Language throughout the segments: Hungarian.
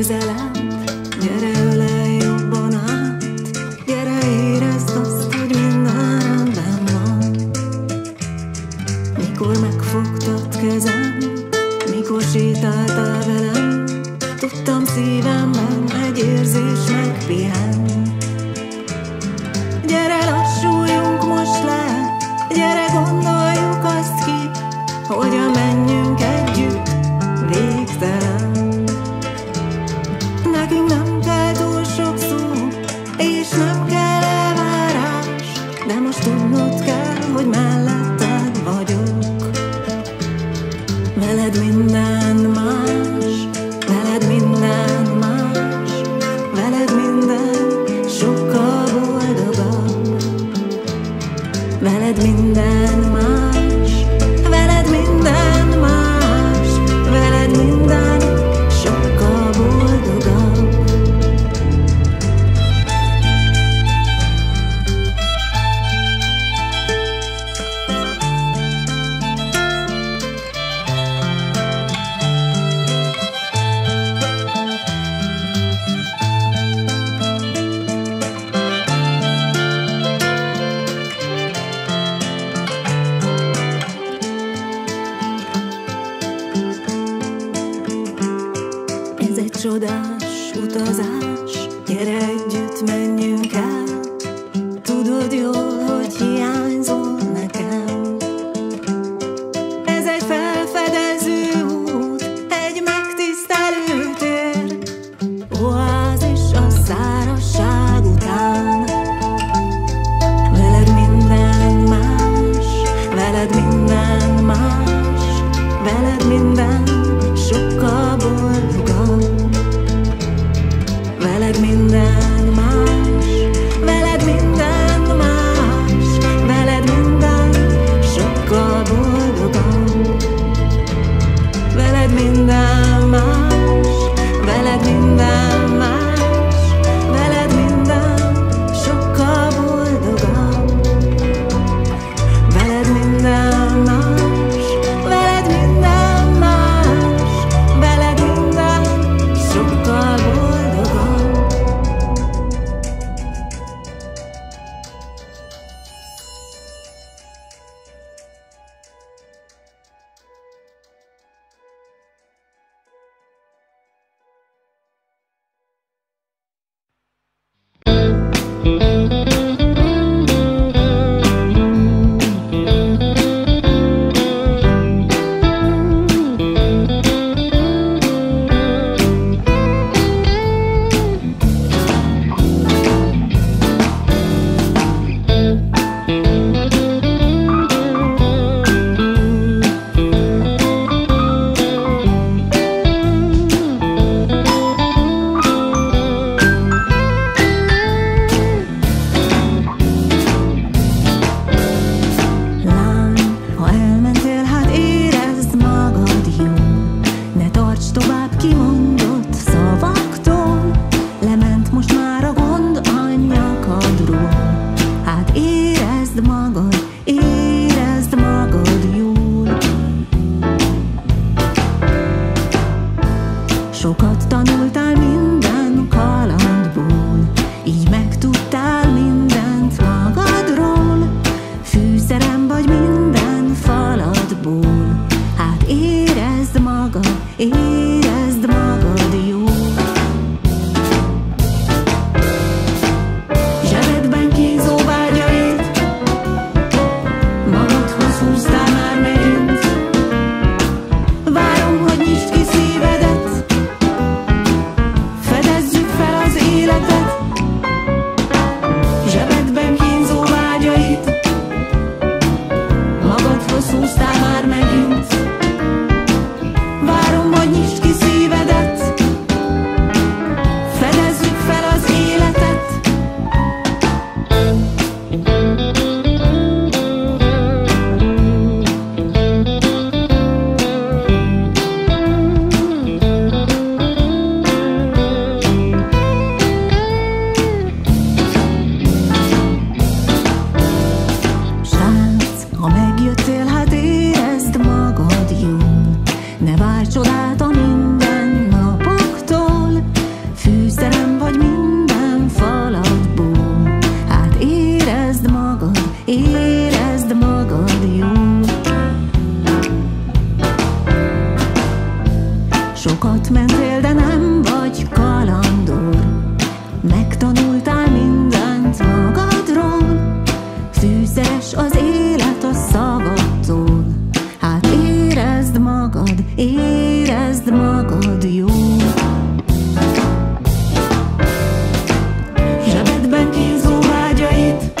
közelebb, gyere ölelj jobban át, gyere érezd azt, hogy minden rendben van. Mikor megfogtad kezem, mikor sétáltál velem, tudtam szívemben egy érzés megpihen. Gyere lassuljunk most le, gyere gondoljuk azt ki, hogyan menjünk együtt végtelen. Nekünk nem kell túl sok szó, és nem kell elvárás, de most tudnod kell, hogy melletted vagyok. Veled minden más, veled minden más, veled minden sokkal boldogabb. Veled minden más, veled minden más, veled minden sokkal boldogabb. Ez egy csodás utazás, gyere együtt menjünk el. Tudod jól, hogy hiányzol nekem. Ez egy felfedező út, egy megtisztelő tér, oázis a szárazság után. Veled minden más, veled minden más, veled minden sokkal boldogabb. Veled minden más, veled minden más, veled minden sokkal boldogabb. Veled minden más, veled minden más, veled minden sokkal boldogabb. Veled minden más, veled minden más, veled minden sokkal boldogabb. Sokat tanultál minden kalandból, így megtudtál mindent magadról. Fűszerem vagy minden faladból, hát érezd magad jól. Zsebedben kínzó vágyait magadhoz húztál már megint. Várom, hogy nyisd ki szívedet, fedezzük fel az életet. Zsebedben kínzó vágyait magadhoz húztál már megint. Várom, hogy nyisd ki szívedet, fedezzük fel az életet. Srác, ha megjöttél, hát érezd magad jól. Ne várj csodát a mindennapoktól, érezd magad jól. Sokat mentél, de nem vagy kalandor, megtanultál mindent magadról, fűszeres az élet a szavattól. Hát érezd magad jól. Zsebedben kínzó vágyait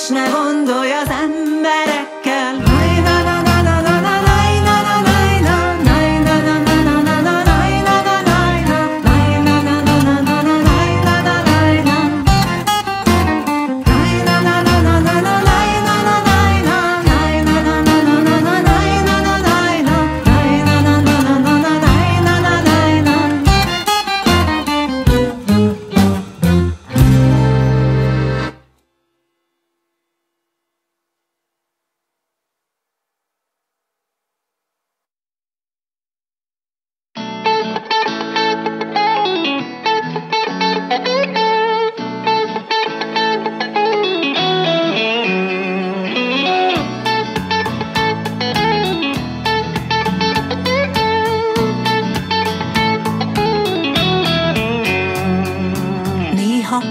és ne gondolj az emberekkel.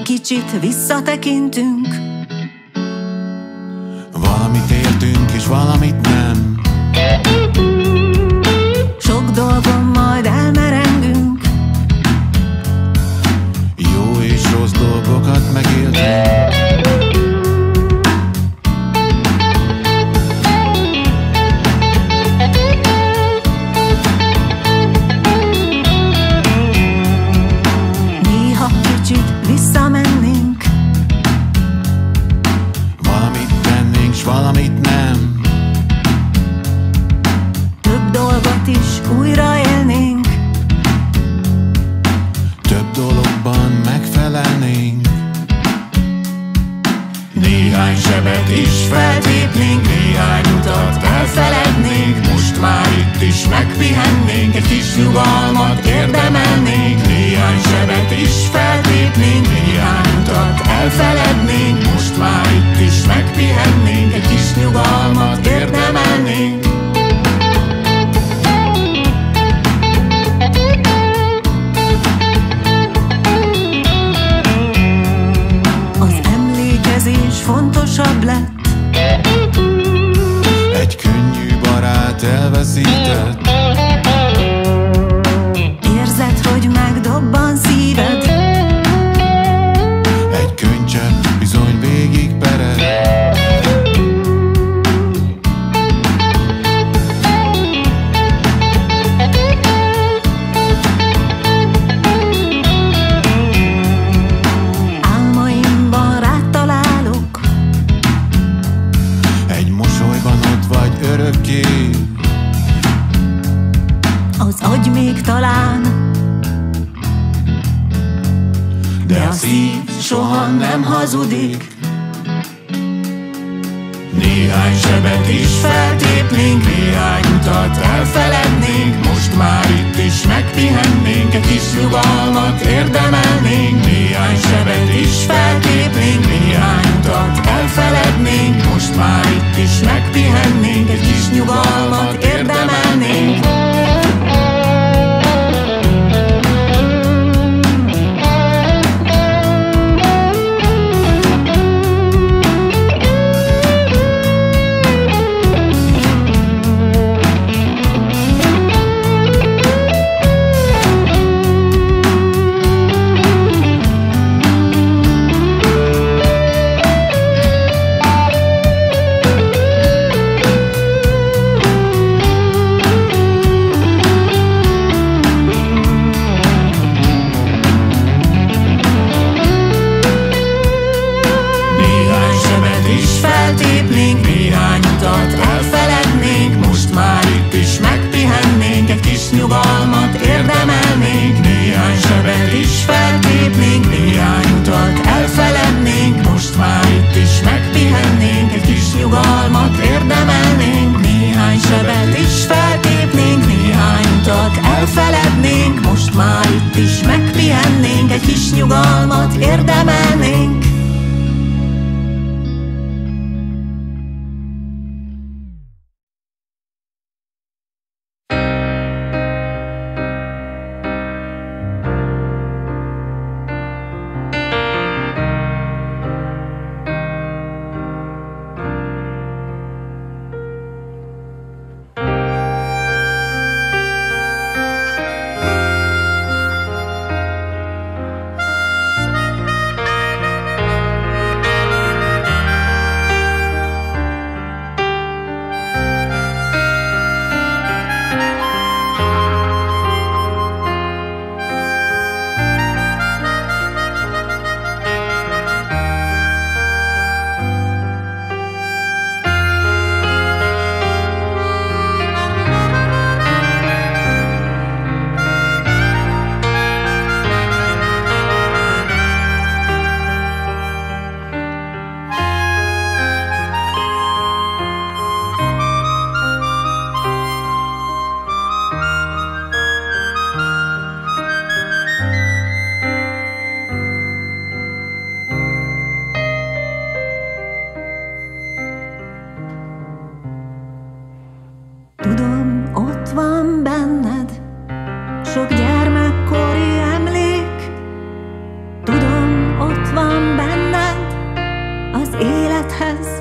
Kicsit visszatekintünk, valamit értünk és valamit nem. Sok dolgon majd elmerengünk, jó és rossz dolgokat megéltünk. néha kicsit visszamennénk, Valamit tennénk s valamit nem. több dolgot is újraélnénk, Több dologban megfelelnénk. Néhány sebet is feltépnénk, néhány utat elfelednénk. Most már itt is megpihennénk, egy kis nyugalmat érdemelnénk. Néhány sebet is feltépnénk, néhány utat elfelednénk. Most már itt is megpihennénk, egy kis nyugalmat érdemelnénk. az emlékezés fontosabb lett, Egy könnyű barát elveszített. érzed, hogy megdobban szíved, Egy könycsepp bizony végigpered. álmaimban rád találok, Egy mosolyban ott vagy örökké. az agy még talán, De a szív soha nem hazudik. Néhány sebet is feltépnénk, néhány utat elfelednénk. Most már itt is megpihennénk, egy kis nyugalmat érdemelnénk. Néhány sebet is feltépnénk, néhány utat elfelednénk. Most már itt is megpihennénk, egy kis nyugalmat érdemelnénk. Néhány sebet is feltépnénk, néhány utat elfelednénk. Most már itt is megpihennénk, egy kis nyugalmat érdemelnénk. Néhány sebet is feltépnénk, néhány utat elfelednénk. Most már itt is megpihennénk, egy kis nyugalmat érdemelnénk. Néhány sebet is feltépnénk, néhány utat elfelednénk. Most már itt is megpihennénk, egy kis nyugalmat érdemelnénk.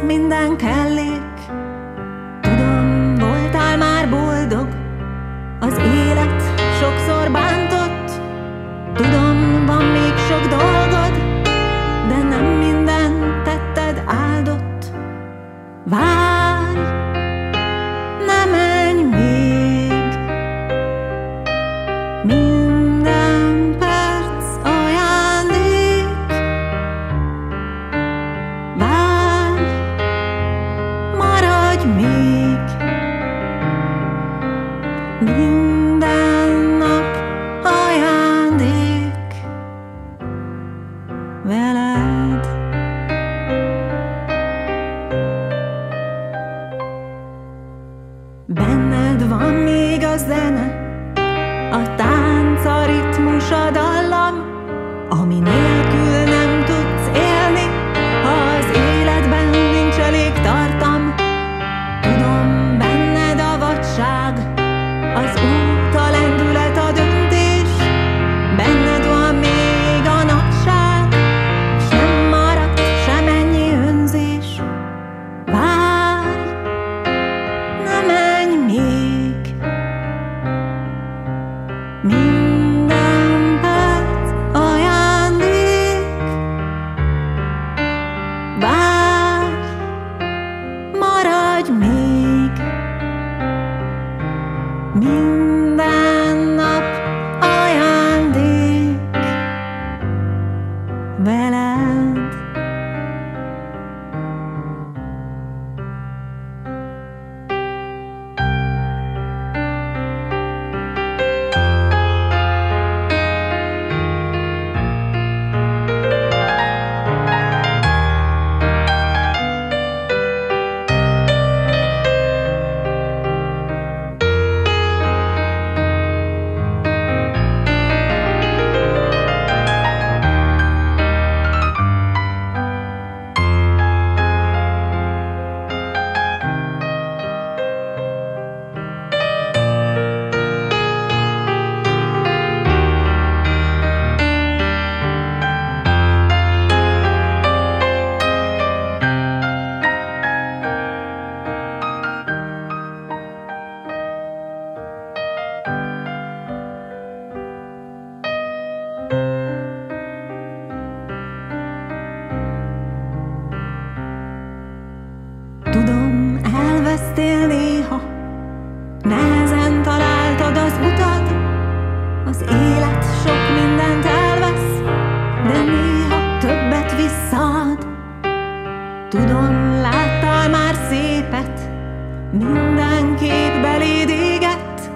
minden kellék. Tudom, voltál már boldog, az élet sokszor bántott. Tudom, van még sok dolgod, de nem minden tetted áldott. Várj, ne menj még, minden perc ajándék. Várj, maradj még, minden nap ajándék veled. Benned van még a zene, a tánc, a ritmus, a dallam, ami nélkül nem tudsz élni, ha az életben nincs elég tartam. Tudom, benned a vadság, az út, a lendület, a döntés. Benned van még a nagyság, s nem maradt semennyi önzés. Várj, ne menj még, minden perc ajándék. Várj, maradj még, minden nap ajándék veled. Tudom, elvesztél néha, nehezen találtad az utat. Az élet sok mindent elvesz, de néha többet visszaad. Tudom, láttál már szépet, minden kép beléd égett.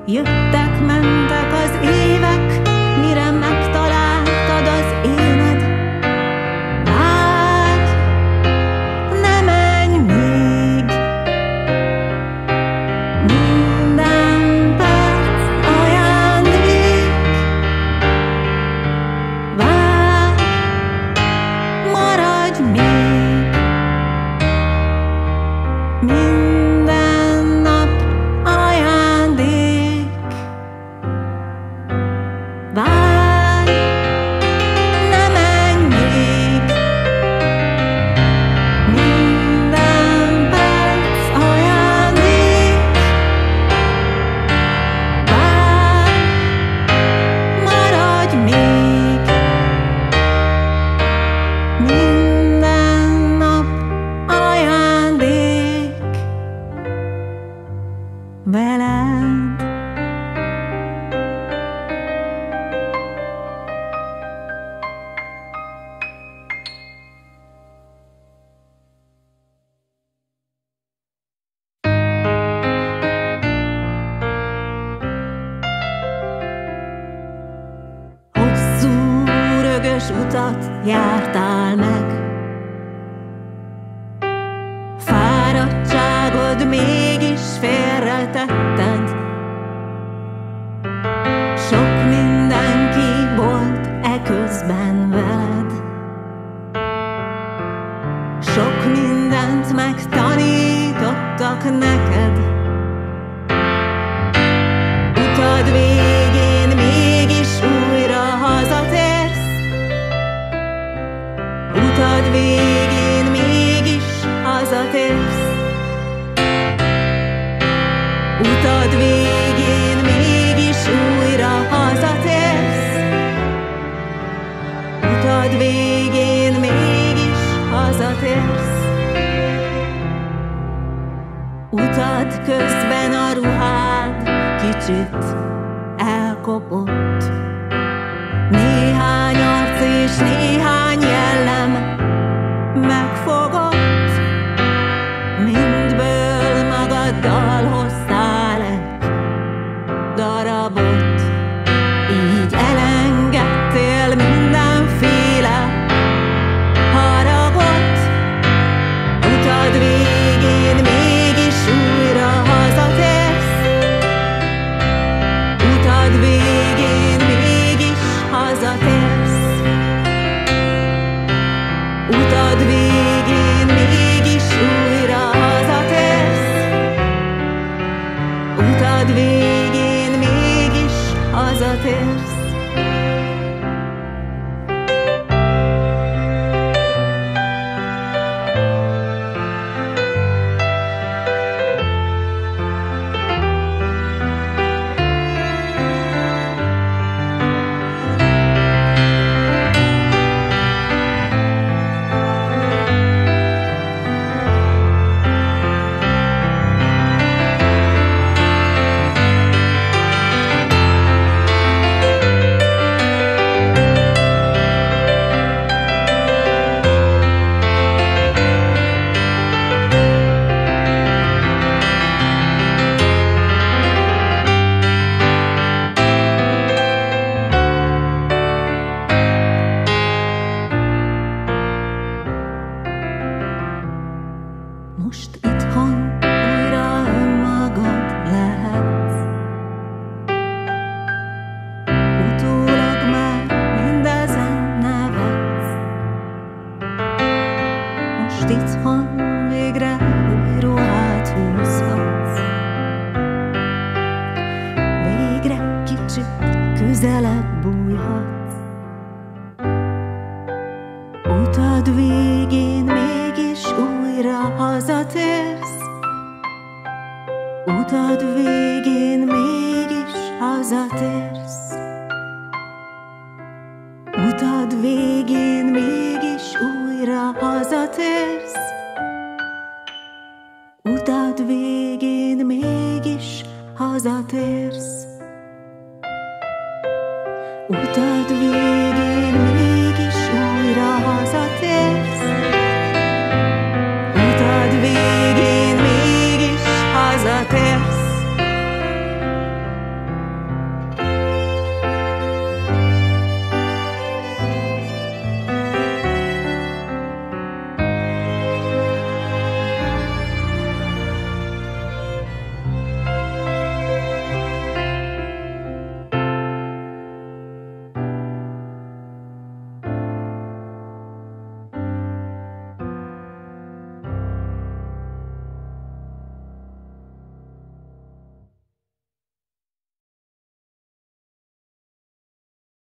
Jöttek, mentek az évek, mire megtaláltad az éned. Várj, ne menj még, minden perc ajándék. Várj, maradj még, minden nap ajándék. Várj, ne menj még, minden perc ajándék. Várj, maradj még, minden nap ajándék veled. Hosszú, rögös utat jártál meg, fáradtságod mégis félretetted. Sok mindenki volt eközben veled, sok mindent megtanítottak neked. Utad végén mégis újra hazatérsz, utad végén mégis Utad végén mégis újra hazatérsz. Utad végén mégis hazatérsz. Utad közben a ruhád kicsit elkopott. Néhány arc és néhány jellem megfogott. Mindből magaddal hoztál egy darabot. Így elengedtél mindenféle haragot. Utad végén mégis újra hazatérsz. Utad végén mégis hazatérsz. Utad végén mégis újra hazatérsz. Utad végén mégis hazatérsz. Most itthon újra önmagad lehetsz. Utólag már mindezen nevetsz. Most itthon végre új ruhát húzhatsz. Végre kicsit közelebb bújhatsz. Utad végén mégis újra hazatérsz. Utad végén mégis hazatérsz. Utad végén mégis újra hazatérsz. Utad végén mégis hazatérsz. Utad végén